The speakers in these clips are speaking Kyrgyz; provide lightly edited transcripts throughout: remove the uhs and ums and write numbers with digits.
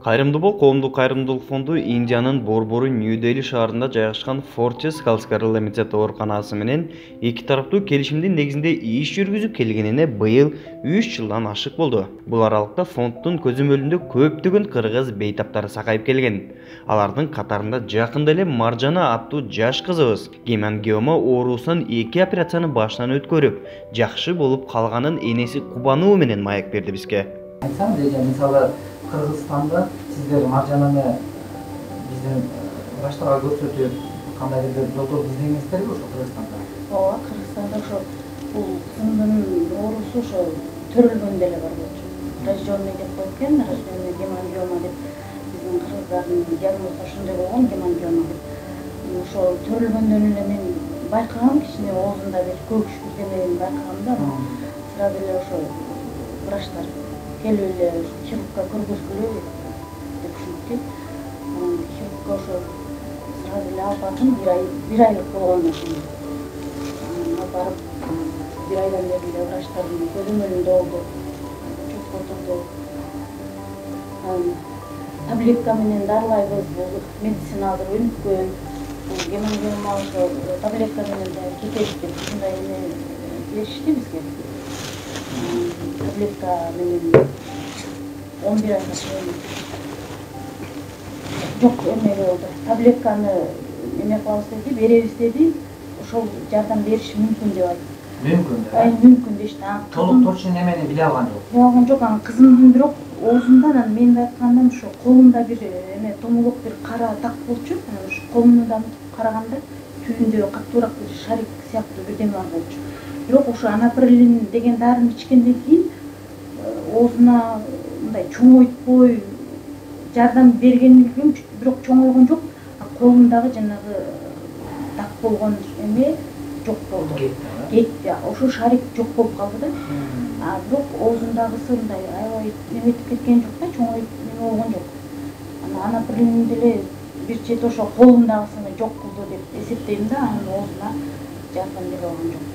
Кайрымдуу бол коомдук кайрымдуулук фонду Индиянын борбору Нью-Дели шаарында жайгашкан Fortis Healthcare Limited ооруканасы менен эки тараптуу келишимдин негизинде иш жүргүзүп келгенине быйыл 3 жылдан ашык болду. Бул аралыкта фонддун көзөмөлүндө көптөгөн кыргыз бейтаптары сакайып келген. Алардын катарында жакында эле Маржана аттуу жаш кызыбыз гемангиома оорусунан 2 операцияны башынан өткөрүп, жакшы болуп калганын энеси кубануу менен маек берди бизге. Айтсам, мисалы Кыргызстанда сиздер Маржананы биздин врачтарга көрсөтүп, кандайдыр бир доктор издеместерби ошо Кыргызстанда? Ооба, Кыргызстанда ошо бул кызымдын оорусу ошо төрөлгөн деле бар болчу. Рождённый деп коюп экен, рождённый гемангиома деп биздин кыргыздардын диагнозу ошондой болгон гемангиома деп. Ошо төрөлгөндөн эле мен байкагам, кичине оозунда бир көк бирдемени байкагам да, сразу эле ошо врачтар келип эле хирургка көргөзгүлө деп ушинтти. Хирургка ошо сразу эле алып бардым, бир айлык болгон ошо. Алып барып, бир айдан бери эле врачтардын көзөмөлүндө болду, чөпкө турду. Таблетка менен дарылайбыз, бул медициналык өнүккөн. Бул гемангиома ошо таблетка менен да кетет деп ушундай эме беришти бизге. Таблетка менен 11 айга чейин жок эме болду. Таблетканы эме кылабыз деди, беребиз деди. Ошол жардам бериши мүмкүн деп айтты. Мүмкүн деп. Мүмкүн дешти. Толук точно немени биле алган жок. Биле алган жок, анан кызымдын бирок оозунда, анан мен айткандым ошо колумда бир эме томолок бир кара так болчу. Анан ошо колумду да караганда түбүндө катуураак бир шарик сыяктуу бирдеме бар болчу. Бирок ошо анаприлин деген дарыны ичкенден кийин оозуна мындай чоңойтпой жардам бергени билбейм, бирок чоңойгон жок. Колумдагы жанагы так болгон эме жок болду. Кетти. Ошо шарик жок болуп калды да. Бирок оозундагысы мындай аябай неметип кеткен жок да, чоңоюп неме болгон жок. Анаприлин деле бир чети ошо колумдагысыны жок кылды деп эсептейм да, анын оозуна жардам бере алган жок.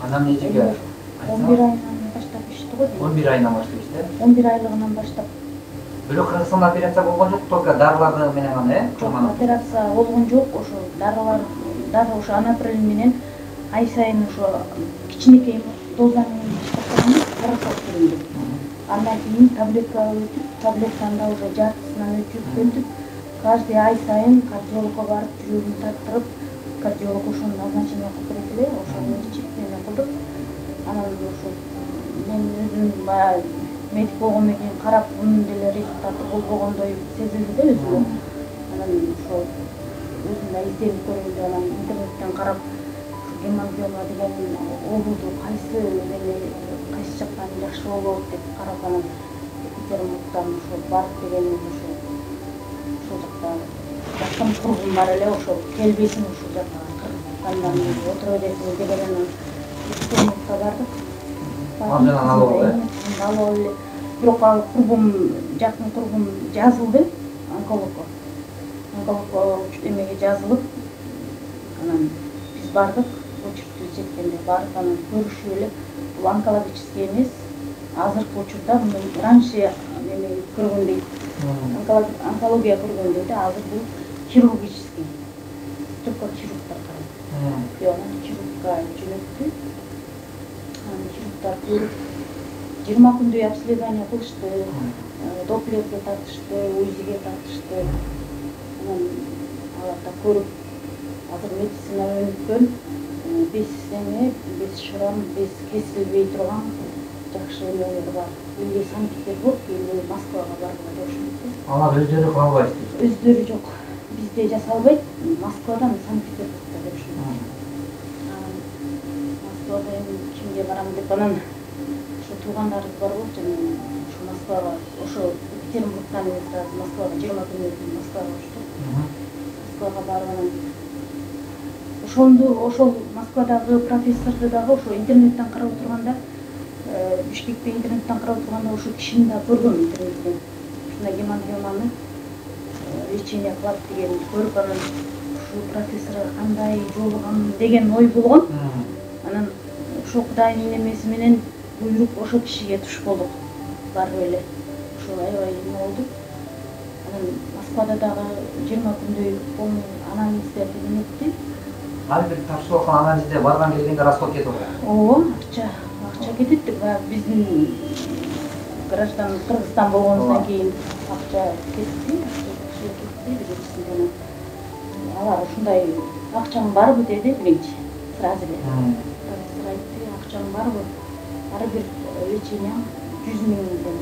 Анан нечеге? 11 айынан баштап ишти го дейм. 11 айынан баштап ишти? 11 айлыгынан баштап. Бирок Кыргызстанда операция болгон жок, только дарыларды менен гана, э? Жок, операция болгон жок, ошо дарылар, дары ошо анаприлин менен ай сайын ошо кичинекей доза менен баштап карасак түрүндө. Андан кийин таблетка өтүп, таблетканы уже жартысынан өтүп өтүп, каждый ай сайын кардиологко барып, жүрөгүн тарттырып, кардиолог ошону назначение кылып берет эле, ошону ичип эме кылдык. Анан ошо мен өзүм баягы медик болгондон кийин карап, мунун деле результаты болбогондой сезилди да өзүмө. Анан ошо өзүм да изденип көрөйүн деп анан интернеттен карап, гемангиома деген оорууду кайсы жактан жакшы болот деп карап, анан Петербургдан ошо барып дегеним ошол жакта жакын курбум бар эле, ошо келбесин ушул жакка Кыргызстандан отура бересиң дегенен Петербургка бардык. Маржананы алып эле. Бирок ал курбум, жакын курбум жазылды онкологко. Онкологко эмеге жазылып, анан биз бардык, очередь жеткенде барып, анан көрүшүп эле, бул онкологический эмес, азыркы учурда раньше эме көргөндөй, онкология көргөндөй да, азыр бул хирургический. Только хирургдар карайт. Анан хирургка жөнөттү. Анан хирургдар көрүп 20 күндөй обследование кылышты, доплерге тартышты, УЗИге тартышты. Анан аларда көрүп, азыр медицина өнүккөн, без шрам, без кесилбей турган жакшы эмелер бар. Или Санкт-Петербург, или Москвага баргыла болушат. Алар өздөрү кыла албайт. Өздөрү жок. Бизде жасалбайт, Москвадан Санкт-Петербургка деп ушундай. Москвада эми кимге барам деп анан ошо туугандарыбыз бар болчу, ошо Москвага, ошо Петербургдан сразу Москвага 20 күн өтүп Москвага учтук. Москвага барып анан ошол Москвадагы профессорду дагы ошо интернеттен карап отурганда, Бишкекте интернеттен карап отурганда ошо кишини да көргөм интернеттен. Ушундай гемангиоманы лечение кылат деген көрүп, анан ушул профессорго кандай жолугам деген ой болгон. Анан ошо Кудайдын немеси менен буйрук ошо кишиге туш болдук. Барып эле ошол аябай эме болду. Анан Москвада дагы 20 күндөй полный анализдерди эметти. Ар бир тапшырып аткан анализде барган келгенде расход кетип атат. Ооба, акча кетет. Биздин граждан Кыргызстан болгондон кийин акча кетти. Алар ушундай акчаң барбы деди биринчи. Сразу эле. Профессор айтты, акчаң барбы? Ар бир лечение 100 миңден кетти.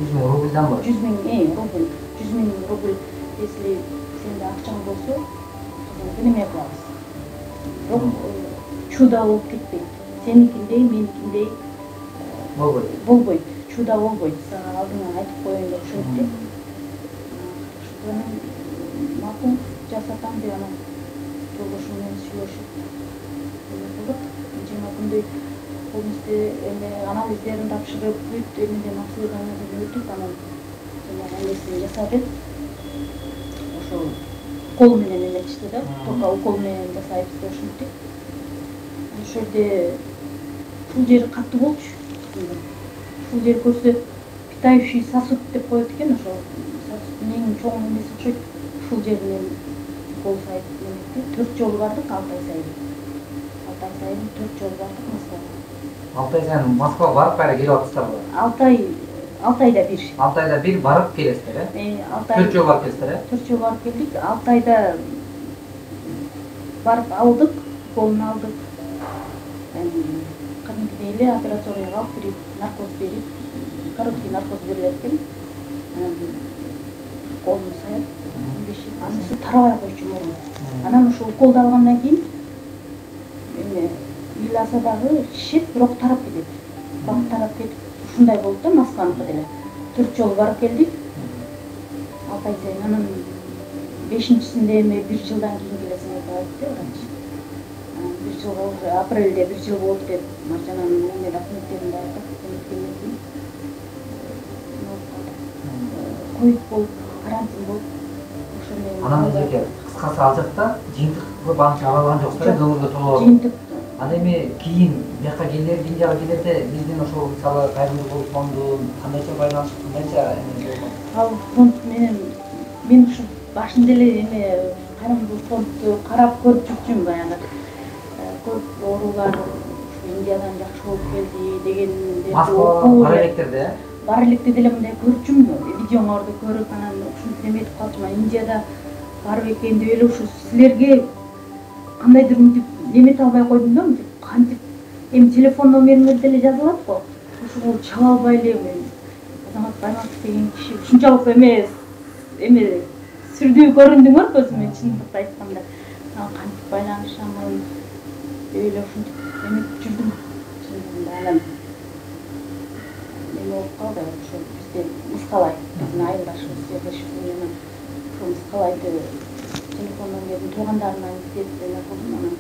100 миң рубльдан бар. 100 миң рубль. 100 миң рубль, если сенде акчаң болсо, неме кылабыз. Бирок чудо болуп кетпейт. Сеникиндей, меникиндей болбойт. Чудо болбойт. Сага алдыңан айтып коеюн деп ошентти. Ошондон макул жасатам деп анан жолдошум менен сүйлөшүп кылдык. 20 күндөй полностью анализдерин тапшырып, бүт эмеден обследованиядан өтүп, анан эмесин жасадык. Ошол кол менен эметишти да, только укол менен жасайбыз деп ошентип. Ошол жерде ушул жери катуу болчу. Ушул жер көрсө питающий сосуд деп коет экен, ошол сосуддун эң чоң эмеси окшойт. Ушул жеринен кол сайып эметти. 4 жолу бардык, 6 ай сайын. 6 ай сайын 4 жолу бардык Москвага. 6 ай сайын Москвага барып кайра келип атасыздарбы? 6 айда бир. 6 айда бир барып келесиздер, э? 4 жол барып келесиздер, э? 4 жол барып келдик. 6 айда барып алдык, колун алдык. Кадимкидей эле операторияга алып кирип, наркоз берип, короткий наркоз берилет экен. Колун саяп, анысы тарабай койчу мурун. Анан ушул уколду алгандан кийин Иласадагы шишет бирок тарап кетет. Бак тарап кетип, ушундай болду да Москваныкы деле. 4 жол барып келдик. 6 ай сайын анан 5-синде эми 1 жылдан кийин келесиң деп айтты врач. 1 жылга уже апрелде 1 жыл болду деп Маржананын эме документтерин дайындап эметкенден кийин ковид болуп, карантин болуп, ошо менен Анан эжеке кыскасы ал жакта жыйынтык көп анча ала алган жоксуз, көңүлгө толуп. жыйынтык Ал эми кийин бияка келер, Индияга келерде биздин ошол мисалы кайрымдуулук фондун кандайча байланышып, кандайча эме болгон? Ал фонд менен мен ушу башында эле эме кайрымдуулук фондду карап көрүп жүрчүмүн баягы. Көп оорулар Индиядан жакшы болуп келди дегендерди Москвага бара электерде, бар электе деле мындай көрчүмүн, видеоңорду көрүп, анан ушинтип эметип калчумун. Индияда барып экен деп эле ушу силерге кандайдыр мынтип немете албай койдум да, мынтип кантип эми телефон номериңер деле жазылат го. Ошого чала албай эле мен Азамат Баймаков деген киши ушунчалык эме сүрдүү көрүндүңөр көзүмө, чындыкты айтканда. Кантип байланышамын деп эле ушинтип эметип жүрдүм. Чындыгында анан эме болуп калды, ошо бизде Мыскалай, биздин айылдашыбыз жерлешип менен ошо Мыскалайды телефон номерин туугандарынан издеп эме кылдым. Анан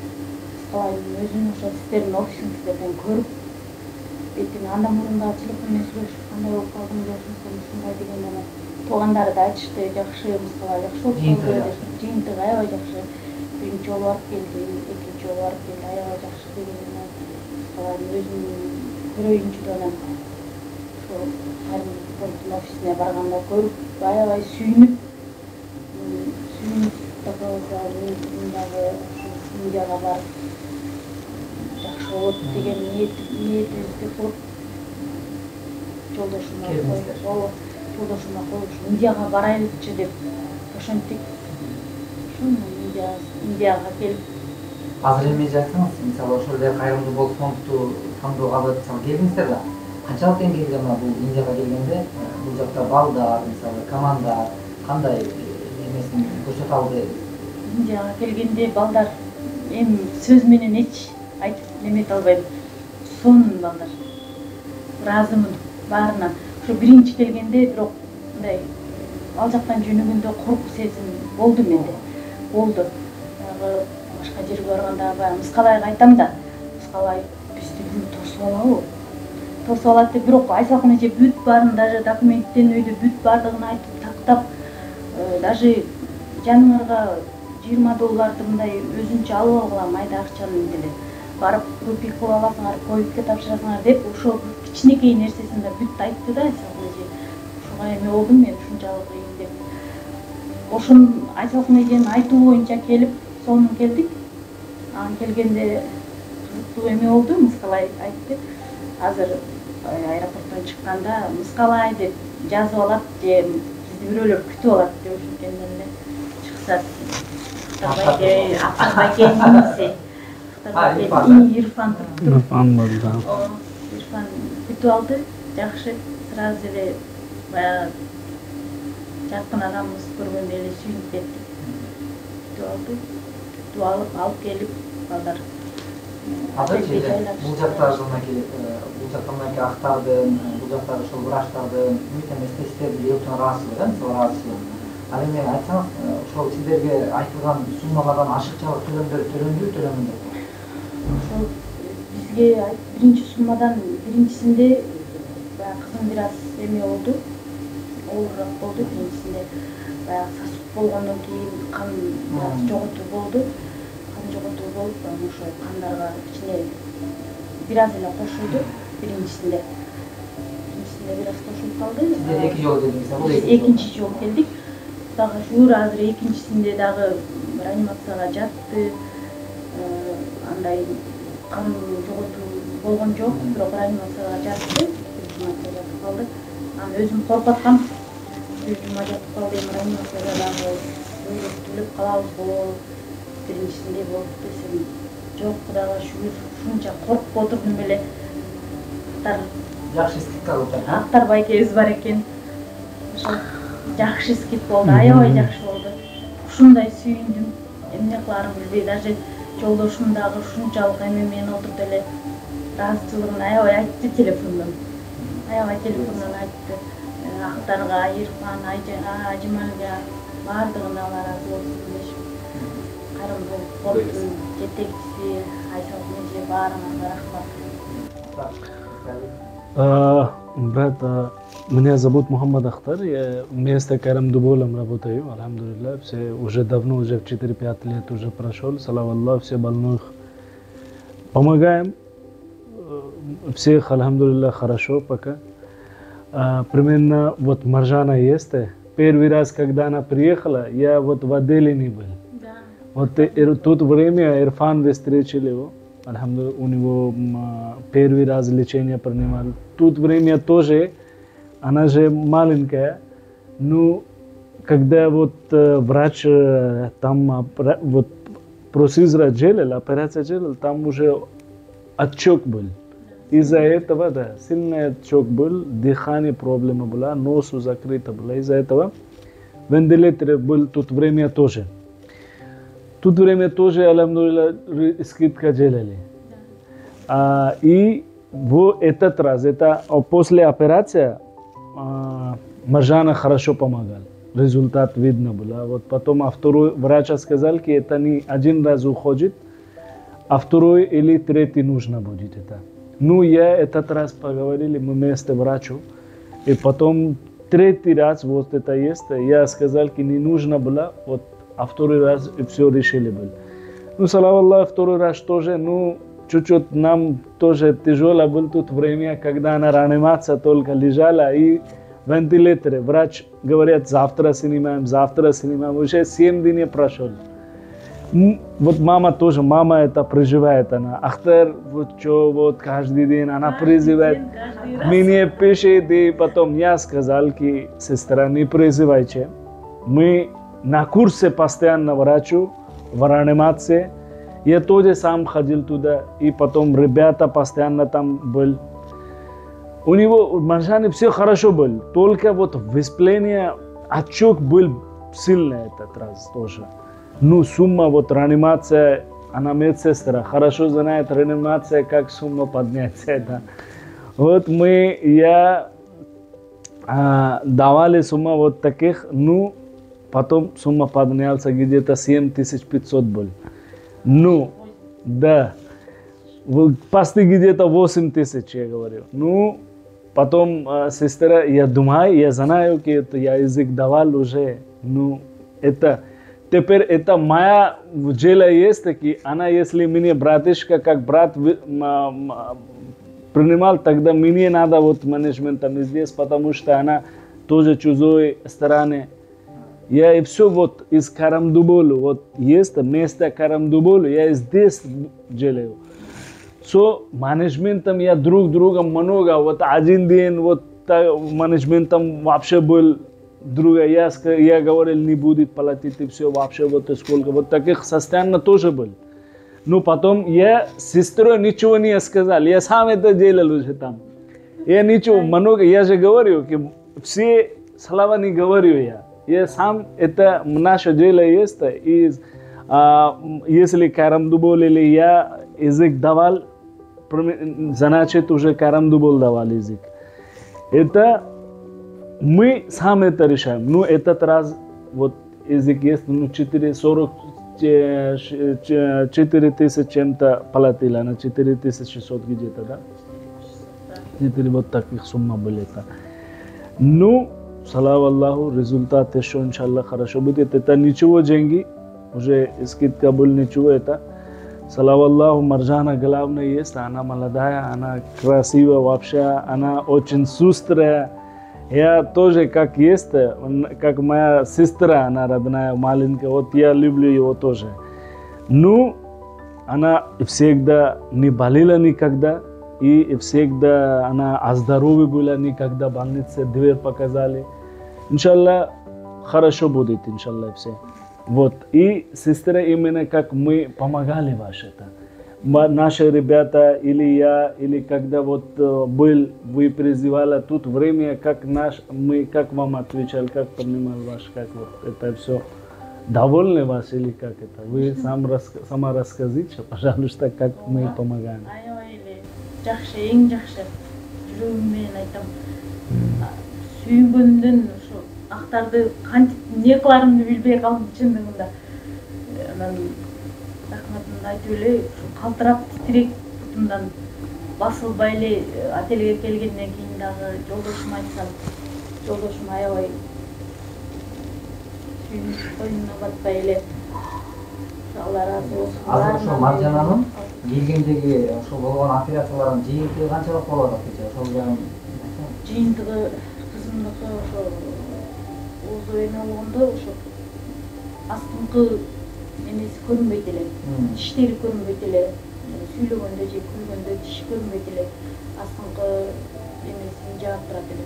Мыскалайдын өзүнүн ошо сиздердин офисиңиздерден көрүп, бетине андан мурун да телефон менен сүйлөшүп, кандай болуп калдың деп ушундай дегенде анан туугандары да айтышты, жакшы, Мыскалай жакшы болуп калды, жыйынтыгы аябай жакшы. Биринчи жолу барып келди, экинчи жолу барып келди, аябай жакшы дегенде Мыскалайдын өзүнүн көрөйүнчү анан ошо кайрымдуулук фондунун офисине барганда көрүп, аябай сүйүнүп дагы Индияга барып жакшы болот деген ниетибизди кылып жолдошума коюп Индияга барайлычы деп ошентип. Ошондон Индияга келип азыр эме айтсаңыз, мисалы ошол эле кайрымдуу болуп фондду тандоого келдиңиздер да. Канчалык деңгээлде бул Индияга келгенде бул жакта балдар, мисалы команда кандай эмесин көрсөтө алды? Индияга келгенде балдар эми сөз менен эч айтып немете албайм. Сонун балдар. Ыраазымын баарына. Ошо биринчи келгенде бирок мындай ал жактан жөнөгөндө коркуу сезим болду менде. Болду. Башка жерге барганда баягы Мыскалайга айтам да, Мыскалай бизди бирөө тосуп алабы? Тосуп алат деп, бирок айсалкын эже бүт баарын, даже документтен өйдө бүт баардыгын айтып тактап, даже жаныңарга $20 мындай өзүнчө алып алгыла майда акчаны деле. Барып рупий кылып аласыңар, ковидке тапшырасыңар деп ошо кичинекей нерсесин да бүт айтты да, айсалкын эже. эме болдум мен ушунчалык кыйын деп. Ошон Айсалкын эженин айтуу боюнча келип, сонун келдик. Анан келгенде кызыктуу эме болду, Мыскалай айтты. Азыр аэропорттон чыкканда Мыскалай деп жазып алат же бизди бирөөлөр күтүп алат деп ошенткен эле чыкса. Ахтарбайкенин иниси. Ирфан туруп. Ирфан болду. Ирфан күтүп алды. Жакшы, сразу эле баягы жакын адамыбыз көргөндө эле сүйүнүп кеттик. Күтүп алды. Күтүп алып келип балдар. Бул жактарына келип, бул жактан актардын, бул жактагы ошол врачтардын үмүт эмес тесттерди өтө ыраазычылык, мисалы ыраазычылык. Ал эми айтсаңыз, ошол сиздерге айтылган суммадан ашыкчалык төлөмдөр төлөнбү? Ошол бизге биринчи суммадан биринчисинде баягы кызым бир аз эме болду, оорураак болду. Биринчисинде баягы сасык болгондон кийин кан жоготуу болду. Кан жоготуу болуп, ошо кандарга кичине бир аз эле кошулду биринчисинде. Биринчисинде бир аз кошулуп калды. Сиздер эки жолу келдиңиз, бул экинчи жолу келдик. Дагы шуур азыр экинчисинде дагы реанимацияга жатты. Андай кан жоготуу болгон жок, бирок реанимацияга жатты. Реанимацияга жатып калды. Анан өзүм коркуп аткам. Бир жума жатып калды, реанимацияда дагы өлүп калабызбы? Биринчисинде болуп десем, жок, Кудайга шүгүр, ушунча коркуп отурдум эле. жакшы скидка кылып жатат. Ахтарбайкебиз бар экен. Ошо жакшы скид болду, аябай жакшы болду. Ушундай сүйүндүм. Эмне кыларымды билбей, даже жолдошум дагы ушунчалык эме менен отурду эле. Ыраазычылыгын аябай айтты телефондон. Айтты. Актарга, Ирфан, Ажималга баардыгына Алла ыраазы болсун дешип. Кайрымдуу фонддун жетекчиси Айсалкын эже баарыңарга рахмат. Брат, меня зовут Мухаммад Ахтар, я вместо Карам Дуболом работаю, алхамдулилlah, все уже давно, уже в 4-5 лет уже прошел, слава Аллаху, все больных помогаем, всех, алхамдулилlah, хорошо пока. Примерно вот Маржана есть, первый раз, когда она приехала, я вот в отделе не был. Вот тут время Ирфан встретили его. Алхамдулилlah, у него первый раз лечение принимал. Тут время тоже, она же маленькая, но когда вот врач там вот процедура делал, операция делал, там уже отек был. Из-за этого, да, сильный отек был, дыхание проблема была, нос закрыто было. Из-за этого вентилятор был тут время тоже. Тут время тоже, алхамдулилlah, скидка делали. И в этот раз, это после операции, Маржана хорошо помогал. Результат видно было. Вот потом второй врач сказал, что это не один раз уходит, а второй или третий нужно будет это. Ну, я этот раз поговорили, мы вместе врачу. И потом третий раз вот это есть, я сказал, что не нужно было, вот, а второй раз все решили было. Ну, слава Аллаху, второй раз тоже, ну, чуть-чуть нам тоже тяжело было тут время, когда она реанимация только лежала и вентилятор. Врач говорит, завтра снимаем, уже 7 дней прошел. Вот мама тоже, мама это проживает, она. Ахтар, вот что, вот каждый день она призывает. Мне пишет, и потом я сказал, что сестра, не призывайте. Мы на курсе постоянно врачу, в реанимации. Я тоже сам ходил туда, и потом ребята постоянно там были. У него в Маржане все хорошо было, только вот воспаление, отек был сильный этот раз тоже. Ну, сумма, вот реанимация, она медсестра, хорошо знает реанимация, как сумма подняться. Да. Вот я давали сумма вот таких, ну, потом сумма поднялся где-то 7500 был. Ну, да, почти где-то 8000, я говорю. Ну, потом сестра, я думаю, я знаю, что это я язык давал уже. Ну, это, теперь это моя дело есть, что она, если мне братишка, как брат принимал, тогда мне надо вот менеджментом здесь, потому что она тоже чужой стороны. Я и все вот из Карамдуболу, вот есть место Карамдуболу, я здесь делаю. So менеджментом я друг другом много, вот один день вот менеджментом вообще был друга, я говорил, не будет платить и все вообще вот сколько, вот таких состояний тоже был. Но потом я с сестрой ничего не сказал, я сам это делал уже там. Я ничего, много, я же говорю, что все слова не говорю я. Я сам это наше дело есть, и если Карамдубол или я язык давал, значит уже Карамдубол давал язык. Это мы сам это решаем. Ну этот раз вот язык есть, ну 4 тысяч чем-то платила, на 4600 где-то, да? 4 вот таких сумма были. Ну, слава Аллаху, результат еще, иншаллах, хорошо будет. Это ничего деньги, уже скидка был ничего это. Слава Аллаху, Маржана главное есть, она молодая, она красивая вообще, она очень шустрая. Я тоже как есть, как моя сестра, она родная, маленькая, вот я люблю его тоже. Ну, она всегда не болела никогда, и всегда она здоровая была, никогда в больнице дверь показали. Иншаллах, хорошо будет, иншаллах, все. Вот, и сестра именно как мы помогали ваше это. Наши ребята, или я, или когда вот был, вы призывали тут время, как мы, как вам отвечали, как понимал ваш, как вот это все. Довольны вас или как это? Вы сама расскажите, пожалуйста, как мы помогаем. Жақсы, ең жақсы. Жүрегіммен айтам. Сүйгөндөн ушу актарды кантип не кыларымды билбей калдым чындыгында. Анан рахматымды айтып эле, калтырап титирек бутумдан басылбай эле отелге келгенден кийин дагы жолдошума айтсам, жолдошум аябай сүйүнүп койнуна батпай эле Алла разы болсун. Азыр ошо Маржананын келгендеги ошо болгон операциялардын жыйынтыгы канчалык болот акча? Ошол жагын жыйынтыгы кызымдыкы ошо оозу эме болгондо ошо астыңкы эмеси көрүнбөйт эле. Тиштери көрүнбөйт эле. Сүйлөгөндө же күлгөндө тиш көрүнбөйт эле. Астыңкы эмесин жаап турат эле.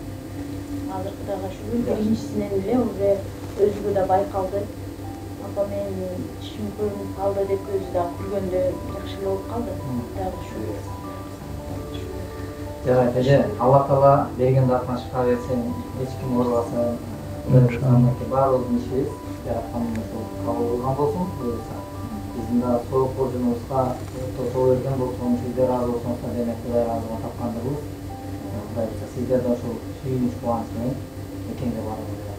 Азыр Кудайга шүгүр, биринчисинен эле уже өзүгө да байкалды. Апа мен тишим көрүнүп калды деп өзү да күлгөндө жакшы болуп калды. Кудайга шүгүр. жарайт эже, Алла Таала берген дартына шифа берсин, эч ким оорубасын. Иншаллах баардыгыбыздын ишибиз жараткандан ошол кабыл болгон болсун, буюрса. Биздин да сорок боржубузга тосоо берген болсун, сиздер разы болсоңуздар, демек Кудай разылыгын тапкандырбыз. Кудай сиздер да ошол сүйүнүч кубанычы менен мекенге барыңыздар.